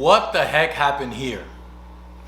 What the heck happened here?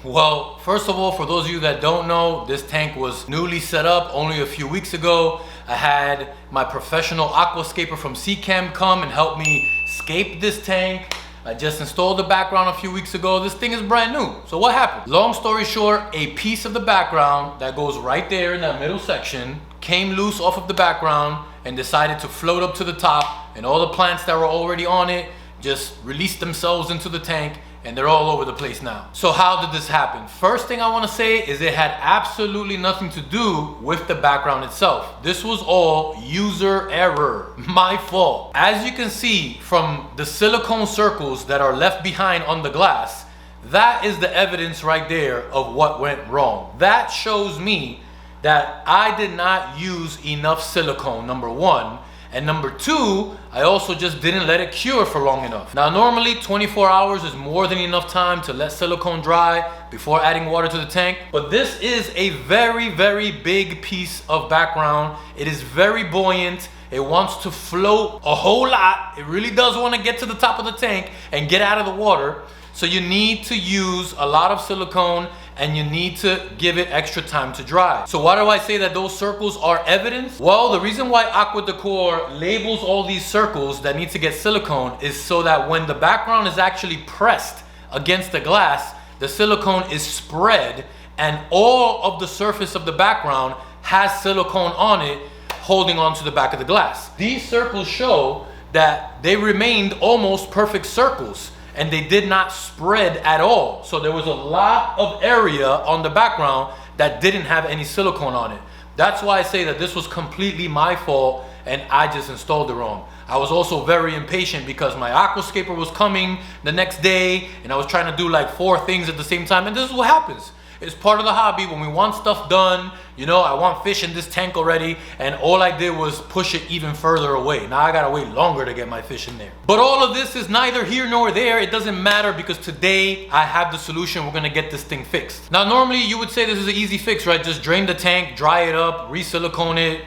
Well, first of all, for those of you that don't know, this tank was newly set up only a few weeks ago. I had my professional aquascaper from CCAM come and help me scape this tank. I just installed the background a few weeks ago. This thing is brand new. So what happened? Long story short, a piece of the background that goes right there in that middle section came loose off of the background and decided to float up to the top, and all the plants that were already on it just released themselves into the tank, and they're all over the place now. So how did this happen? First thing I want to say is it had absolutely nothing to do with the background itself. This was all user error, my fault. As you can see from the silicone circles that are left behind on the glass, that is the evidence right there of what went wrong. That shows me that I did not use enough silicone, number one. And number two, I also just didn't let it cure for long enough. Now, normally 24 hours is more than enough time to let silicone dry before adding water to the tank. But this is a very, very big piece of background. It is very buoyant. It wants to float a whole lot. It really does want to get to the top of the tank and get out of the water. So you need to use a lot of silicone, and you need to give it extra time to dry. So why do I say that those circles are evidence? Well, the reason why Aqua Decor labels all these circles that need to get silicone is so that when the background is actually pressed against the glass, the silicone is spread and all of the surface of the background has silicone on it holding on to the back of the glass. These circles show that they remained almost perfect circles, and they did not spread at all. So there was a lot of area on the background that didn't have any silicone on it. That's why I say that this was completely my fault and I just installed it wrong. I was also very impatient because my aquascaper was coming the next day and I was trying to do like 4 things at the same time, and this is what happens. It's part of the hobby. When we want stuff done, you know, I want fish in this tank already, and all I did was push it even further away. Now I gotta wait longer to get my fish in there. But all of this is neither here nor there. It doesn't matter because today I have the solution. We're gonna get this thing fixed. Now normally you would say this is an easy fix, right? Just drain the tank, dry it up, re-silicone it,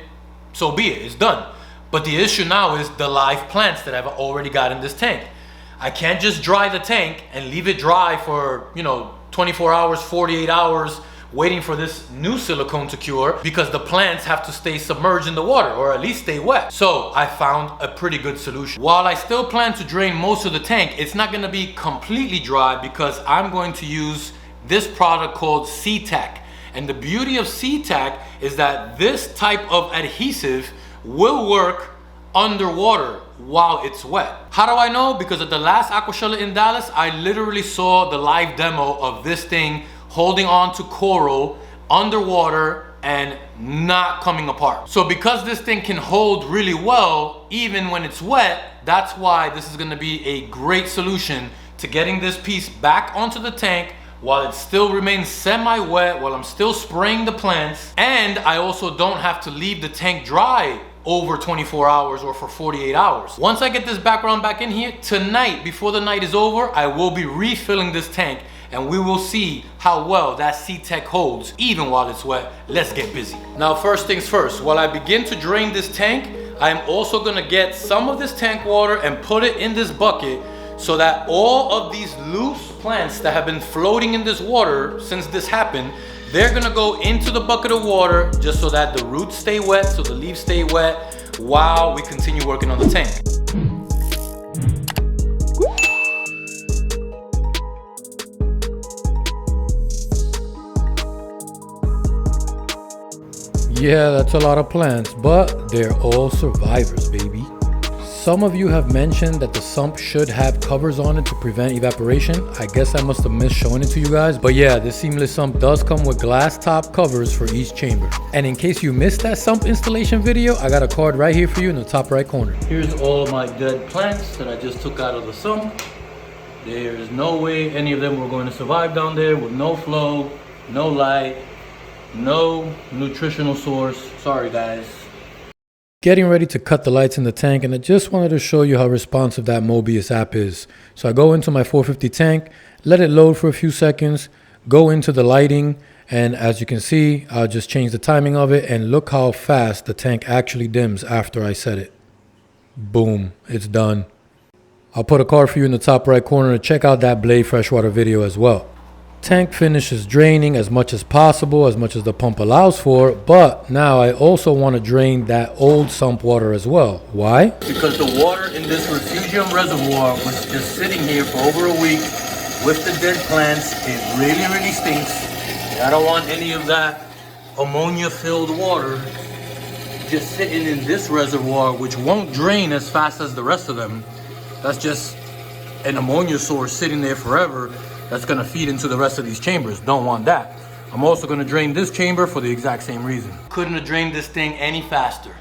so be it, it's done. But the issue now is the live plants that I've already got in this tank. I can't just dry the tank and leave it dry for, 24 hours, 48 hours, waiting for this new silicone to cure, because the plants have to stay submerged in the water, or at least stay wet. So I found a pretty good solution. While I still plan to drain most of the tank, it's not gonna be completely dry because I'm going to use this product called C-Tack. And the beauty of C-Tack is that this type of adhesive will work underwater while it's wet. How do I know? Because at the last Aquashella in Dallas, I literally saw the live demo of this thing holding on to coral underwater and not coming apart. So because this thing can hold really well even when it's wet, that's why this is gonna be a great solution to getting this piece back onto the tank while it still remains semi-wet, while I'm still spraying the plants, and I also don't have to leave the tank dry over 24 hours or for 48 hours. Once I get this background back in here, tonight, before the night is over, I will be refilling this tank, and we will see how well that C-Tack holds even while it's wet. Let's get busy. Now, first things first, while I begin to drain this tank, I'm also gonna get some of this tank water and put it in this bucket so that all of these loose plants that have been floating in this water since this happened, they're gonna go into the bucket of water just so that the roots stay wet, so the leaves stay wet while we continue working on the tank. Yeah, that's a lot of plants, but they're all survivors, baby. Some of you have mentioned that the sump should have covers on it to prevent evaporation. I guess I must have missed showing it to you guys. But yeah, this seamless sump does come with glass top covers for each chamber. And in case you missed that sump installation video, I got a card right here for you in the top right corner. Here's all my dead plants that I just took out of the sump. There's no way any of them were going to survive down there with no flow, no light, no nutritional source. Sorry guys. Getting ready to cut the lights in the tank, and I just wanted to show you how responsive that Mobius app is. So I go into my 450 tank, let it load for a few seconds, go into the lighting, and as you can see, I'll just change the timing of it, and look how fast the tank actually dims after I set it. Boom, it's done. I'll put a card for you in the top right corner to check out that Blade freshwater video as well. Tank finish is draining as much as possible, as much as the pump allows for, but now I also want to drain that old sump water as well. Why? Because the water in this refugium reservoir was just sitting here for over a week with the dead plants. It really stinks. I don't want any of that ammonia filled water just sitting in this reservoir, which won't drain as fast as the rest of them. That's just an ammonia source sitting there forever that's gonna feed into the rest of these chambers. Don't want that. I'm also gonna drain this chamber for the exact same reason. Couldn't have drained this thing any faster.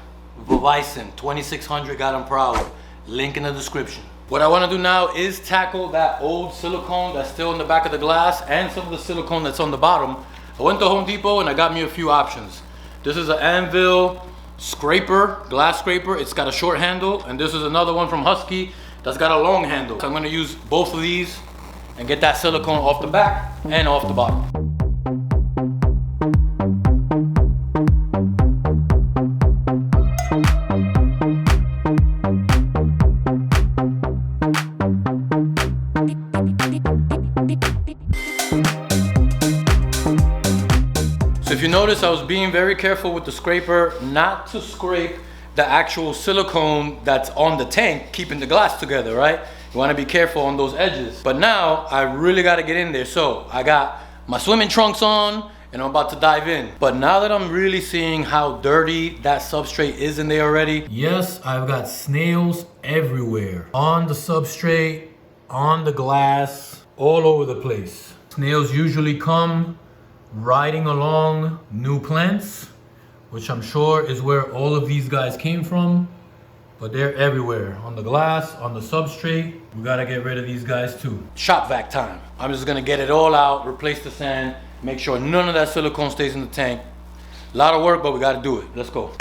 Vivicin 2600 got them proud. Link in the description. What I wanna do now is tackle that old silicone that's still in the back of the glass and some of the silicone that's on the bottom. I went to Home Depot and I got me a few options. This is an Anvil scraper, glass scraper. It's got a short handle, and this is another one from Husky that's got a long handle. So I'm gonna use both of these and get that silicone off the back and off the bottom. So if you notice, I was being very careful with the scraper not to scrape the actual silicone that's on the tank, keeping the glass together, right? You wanna be careful on those edges. But now, I really gotta get in there. So I got my swimming trunks on, and I'm about to dive in. But now that I'm really seeing how dirty that substrate is in there already, yes, I've got snails everywhere. On the substrate, on the glass, all over the place. Snails usually come riding along new plants, which I'm sure is where all of these guys came from, but they're everywhere. On the glass, on the substrate, we gotta get rid of these guys too. Shop vac time. I'm just gonna get it all out, replace the sand, make sure none of that silicone stays in the tank. A lot of work, but we gotta do it. Let's go.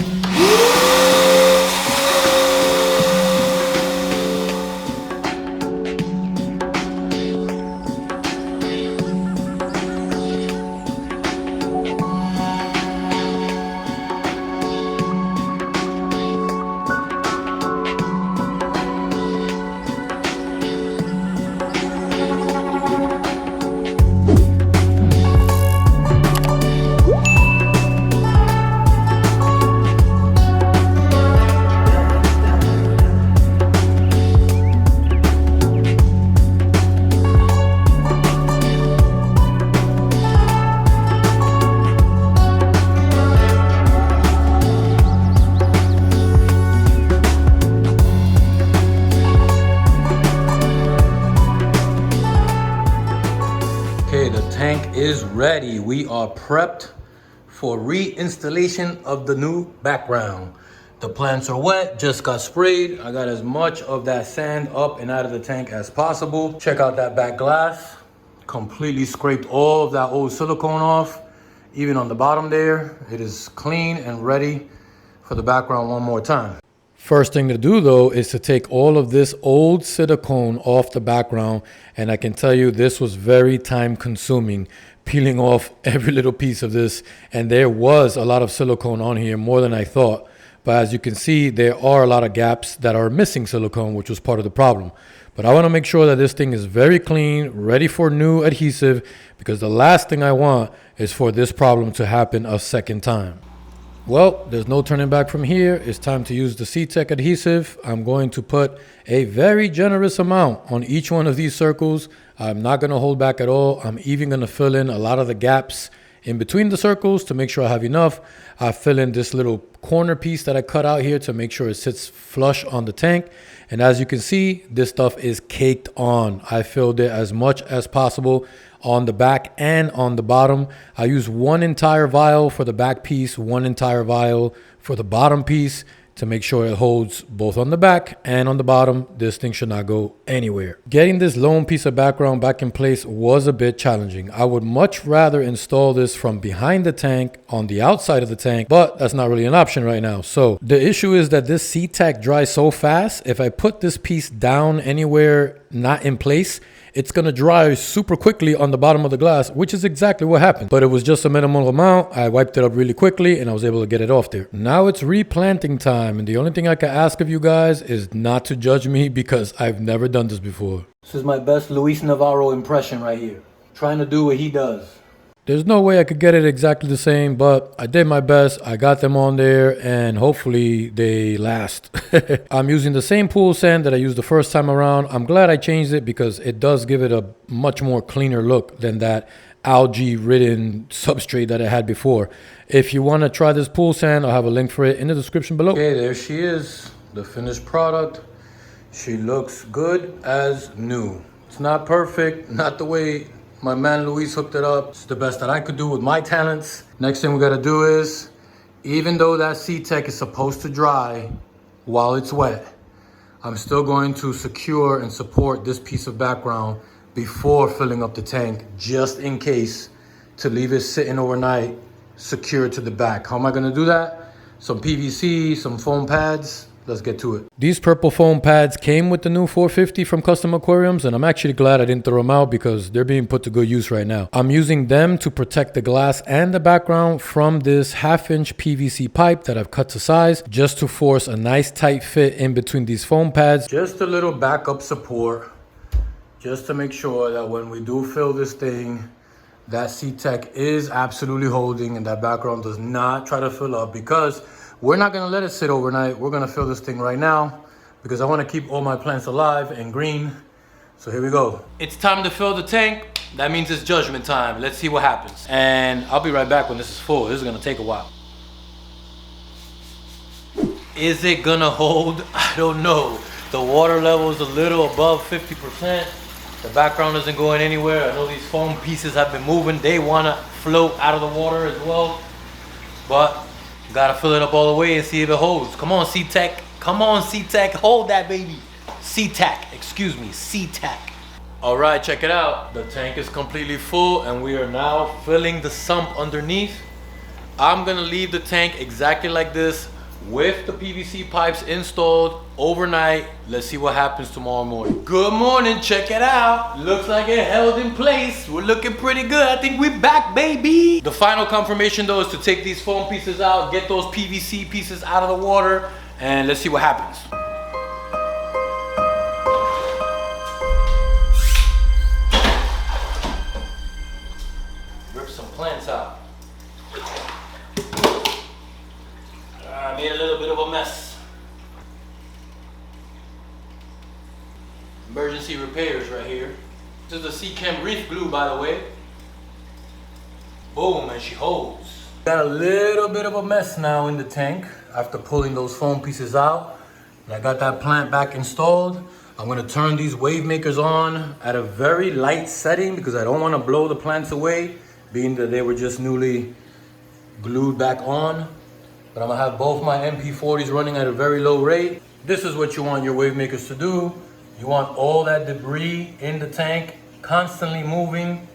Is ready. We are prepped for reinstallation of the new background. The plants are wet, just got sprayed. I got as much of that sand up and out of the tank as possible. Check out that back glass. Completely scraped all of that old silicone off. Even on the bottom there, it is clean and ready for the background one more time. First thing to do though is to take all of this old silicone off the background, and I can tell you this was very time consuming, peeling off every little piece of this, and there was a lot of silicone on here, more than I thought. But as you can see, there are a lot of gaps that are missing silicone, which was part of the problem. But I want to make sure that this thing is very clean, ready for new adhesive, because the last thing I want is for this problem to happen a second time. Well, there's no turning back from here. It's time to use the C-Tech adhesive. I'm going to put a very generous amount on each one of these circles. I'm not going to hold back at all. I'm even going to fill in a lot of the gaps in between the circles to make sure I have enough. I fill in this little corner piece that I cut out here to make sure it sits flush on the tank. And as you can see, this stuff is caked on. I filled it as much as possible on the back and on the bottom. I use one entire vial for the back piece, one entire vial for the bottom piece to make sure it holds both on the back and on the bottom. This thing should not go anywhere. Getting this lone piece of background back in place was a bit challenging. I would much rather install this from behind the tank on the outside of the tank, but that's not really an option right now. So the issue is that this C-Tack dries so fast. If I put this piece down anywhere not in place, it's gonna dry super quickly on the bottom of the glass, which is exactly what happened. But it was just a minimal amount. I wiped it up really quickly and I was able to get it off there. Now it's replanting time, and the only thing I can ask of you guys is not to judge me because I've never done this before. This is my best Luis Navarro impression right here. Trying to do what he does. There's no way I could get it exactly the same, but I did my best. I got them on there and hopefully they last. I'm using the same pool sand that I used the first time around. I'm glad I changed it because it does give it a much more cleaner look than that algae-ridden substrate that I had before. If you want to try this pool sand, I'll have a link for it in the description below. Okay, there she is, the finished product. She looks good as new. It's not perfect, not the way my man Luis hooked it up. It's the best that I could do with my talents. Next thing we gotta do is, even though that C-Tech is supposed to dry while it's wet, I'm still going to secure and support this piece of background before filling up the tank, just in case, to leave it sitting overnight secured to the back. How am I gonna do that? Some PVC, some foam pads. Let's get to it. These purple foam pads came with the new 450 from Custom Aquariums, and I'm actually glad I didn't throw them out because they're being put to good use right now. I'm using them to protect the glass and the background from this 1/2-inch PVC pipe that I've cut to size, just to force a nice tight fit in between these foam pads. Just a little backup support, just to make sure that when we do fill this thing, that C-Tech is absolutely holding and that background does not try to fill up, because we're not gonna let it sit overnight. We're gonna fill this thing right now because I wanna keep all my plants alive and green. So here we go. It's time to fill the tank. That means it's judgment time. Let's see what happens. And I'll be right back when this is full. This is gonna take a while. Is it gonna hold? I don't know. The water level is a little above 50%. The background isn't going anywhere. I know these foam pieces have been moving. They wanna float out of the water as well. But gotta fill it up all the way and see if it holds. Come on, C-Tech. Come on, C-Tech. Hold that baby. C-Tech. Excuse me, C-Tech. All right, check it out. The tank is completely full and we are now filling the sump underneath. I'm gonna leave the tank exactly like this with the PVC pipes installed overnight. Let's see what happens tomorrow morning. Good morning, check it out. Looks like it held in place. We're looking pretty good. I think we're back, baby. The final confirmation though is to take these foam pieces out, get those PVC pieces out of the water, and let's see what happens. Rip some plants out. I made a little bit of a mess. Emergency repairs right here. This is the C-Chem Reef Glue, by the way. Boom, and she holds. Got a little bit of a mess now in the tank after pulling those foam pieces out. And I got that plant back installed. I'm gonna turn these wave makers on at a very light setting because I don't wanna blow the plants away, being that they were just newly glued back on. But I'm gonna have both my MP40s running at a very low rate. This is what you want your wave makers to do. You want all that debris in the tank constantly moving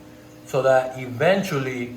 so that eventually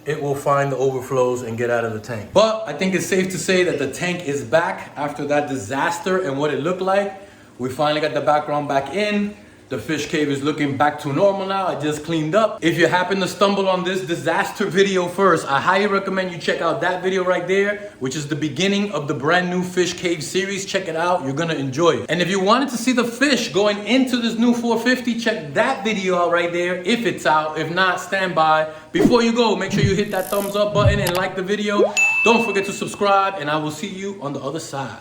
it will find the overflows and get out of the tank. But I think it's safe to say that the tank is back after that disaster and what it looked like. We finally got the background back in. The fish cave is looking back to normal now. I just cleaned up. If you happen to stumble on this disaster video first, I highly recommend you check out that video right there, which is the beginning of the brand new fish cave series. Check it out, you're gonna enjoy it. And if you wanted to see the fish going into this new 450, check that video out right there, if it's out. If not, stand by. Before you go, make sure you hit that thumbs up button and like the video. Don't forget to subscribe, and I will see you on the other side.